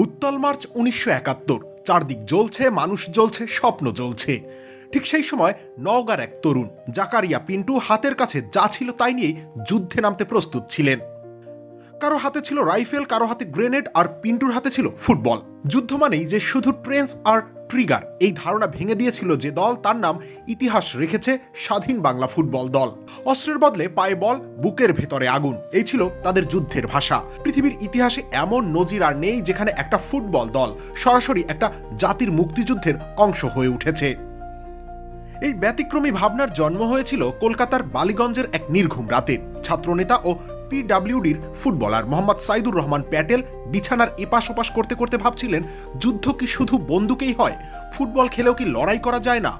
উত্তাল মার্চ ১৯৭১। চারদিক জ্বলছে, মানুষ জ্বলছে, স্বপ্ন জ্বলছে। ঠিক সেই সময় নওগাঁর এক তরুণ জাকারিয়া পিন্টু হাতের কাছে যা ছিল তাই নিয়েই যুদ্ধে নামতে প্রস্তুত ছিলেন। কারো হাতে ছিল রাইফেল, কারো হাতে গ্রেনেড, আর পিন্টুর হাতে ছিল ফুটবল। যুদ্ধ মানেই যে শুধু ট্রেন্স আর ট্রিগার, এই ধারণা ভেঙে দিয়েছিল যে দল, তার নাম ইতিহাস রেখেছে স্বাধীন বাংলা ফুটবল দল। অস্ত্রের বদলে পায়ে বল, বুকের ভেতরে আগুন, এই ছিল তাদের যুদ্ধের ভাষা। পৃথিবীর ইতিহাসে এমন নজির আর নেই যেখানে একটা ফুটবল দল সরাসরি একটা জাতির মুক্তিযুদ্ধের অংশ হয়ে উঠেছে। এই ব্যতিক্রমী ভাবনার জন্ম হয়েছিল কলকাতার বালিগঞ্জের এক নির্ঘুম রাতে। ছাত্রনেতা ও পিডব্লিউডির ফুটবলার মোহাম্মদ সাইদুর রহমান প্যাটেল বিছানার এপাশ ওপাশ করতে করতে ভাবছিলেন, যুদ্ধ কি শুধু বন্দুকেই হয়? ফুটবল খেলেও কি লড়াই করা যায় না?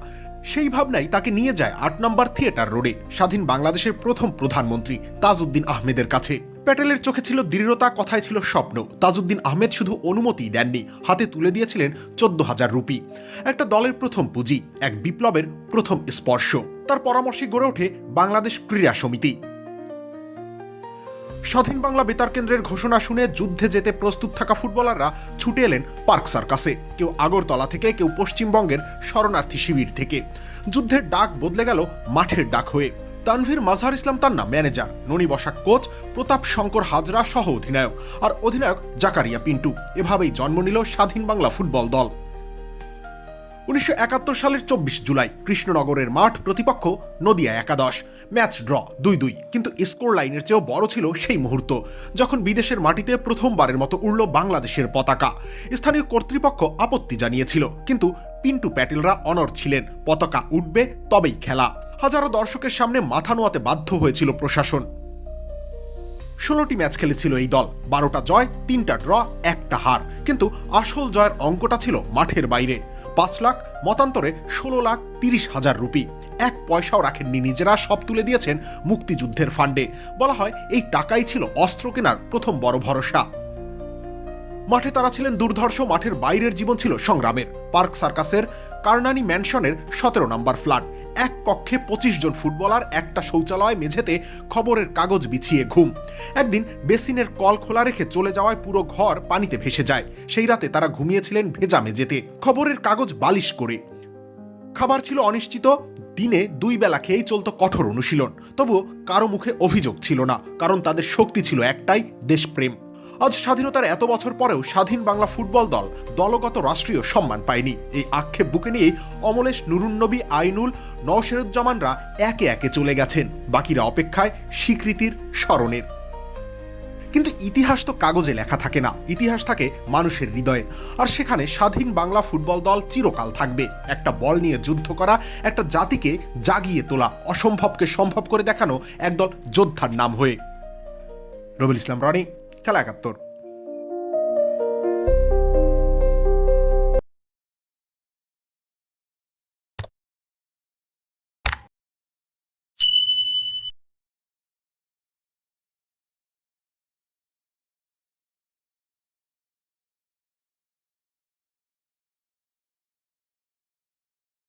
সেই ভাবনাই তাকে নিয়ে যায় ৮ নম্বর থিয়েটার রোডে স্বাধীন বাংলাদেশের প্রথম প্রধানমন্ত্রী তাজউদ্দিন আহমেদের কাছে। প্যাটেলের চোখে ছিল দৃঢ়তা, কথায় ছিল স্বপ্ন। তাজউদ্দিন আহমেদ শুধু অনুমতিই দেননি, হাতে তুলে দিয়েছিলেন ১৪,০০০ রুপি, একটা দলের প্রথম পুঁজি, এক বিপ্লবের প্রথম স্পর্শ। তার পরামর্শে গড়ে ওঠে বাংলাদেশ ক্রীড়া সমিতি। স্বাধীন বাংলা বেতার কেন্দ্রের ঘোষণা শুনে যুদ্ধে যেতে প্রস্তুত থাকা ফুটবলাররা ছুটে এলেন পার্ক সার্কাসে। কেউ আগরতলা থেকে, কেউ পশ্চিমবঙ্গের শরণার্থী শিবির থেকে। যুদ্ধের ডাক বদলে গেল মাঠের ডাক হয়ে। তানভীর মাজহার ইসলাম তান্না ম্যানেজার, ননী বসাক কোচ, প্রতাপ শঙ্কর হাজরা সহ অধিনায়ক, আর অধিনায়ক জাকারিয়া পিন্টু। এভাবেই জন্ম নিল স্বাধীন বাংলা ফুটবল দল। ১৯৭১ সালের ২৪ জুলাই কৃষ্ণনগরের মাঠ, প্রতিপক্ষ নদিয়া একাদশ। ম্যাচ ড্র ২-২, কিন্তু স্কোর লাইনের চেয়েও বড় ছিল সেই মুহূর্ত যখন বিদেশের মাটিতে প্রথমবারের মতো উড়ল বাংলাদেশের পতাকা। স্থানীয় কর্তৃপক্ষ আপত্তি জানিয়েছিল, কিন্তু পিন্টু প্যাটেলরা অনড় ছিলেন। পতাকা উঠবে তবেই খেলা। হাজারো দর্শকের সামনে মাথা নোয়াতে বাধ্য হয়েছিল প্রশাসন। ১৬টি ম্যাচ খেলেছিল এই দল, ১২টা জয়, ৩টা ড্র, ১টা হার। কিন্তু আসল জয়ের অঙ্কটা ছিল মাঠের বাইরে। ৫ লাখ, মতান্তরে ১৬,৩০,০০০ রুপি। ১ পয়সাও রাখেননি নিজেরা, সব তুলে দিয়েছেন মুক্তিযুদ্ধের ফান্ডে। বলা হয় এই টাকাই ছিল অস্ত্র কেনার প্রথম বড় ভরসা। মাঠে তারা ছিলেন দুর্ধর্ষ, মাঠের বাইরের জীবন ছিল সংগ্রামের। পার্ক সার্কাসের কার্নানি ম্যানশনের ১৭ নম্বর ফ্ল্যাট, এক কক্ষে ২৫ জন ফুটবলার, একটা শৌচালয়, মেঝেতে খবরের কাগজ বিছিয়ে ঘুম। একদিন বেসিনের কল খোলা রেখে চলে যাওয়ায় পুরো ঘর পানিতে ভেসে যায়। সেই রাতে তারা ঘুমিয়েছিলেন ভেজা মেঝেতে, খবরের কাগজ বালিশ করে। খাবার ছিল অনিশ্চিত, দিনে ২ বেলা খেয়েই চলত কঠোর অনুশীলন। তবুও কারো মুখে অভিযোগ ছিল না, কারণ তাদের শক্তি ছিল একটাই, দেশপ্রেম। আজ স্বাধীনতার এত বছর পরেও স্বাধীন বাংলা ফুটবল দল দলগত রাষ্ট্রীয় সম্মান পায়নি। এই আক্ষেপ বুকে নিয়েই অমলেশ, নুরুন্নবী, আইনুল, নওশেরুজ্জামানরা একে একে চলে গেছেন, বাকিরা অপেক্ষায় স্বীকৃতির, স্মরণের। কিন্তু ইতিহাস তো কাগজে লেখা থাকে না, ইতিহাস থাকে মানুষের হৃদয়ে। আর সেখানে স্বাধীন বাংলা ফুটবল দল চিরকাল থাকবে, একটা বল নিয়ে যুদ্ধ করা, একটা জাতিকে জাগিয়ে তোলা, অসম্ভবকে সম্ভব করে দেখানো একদল যোদ্ধার নাম হয়ে। রবিউল ইসলাম রনি, খেলা ৭১।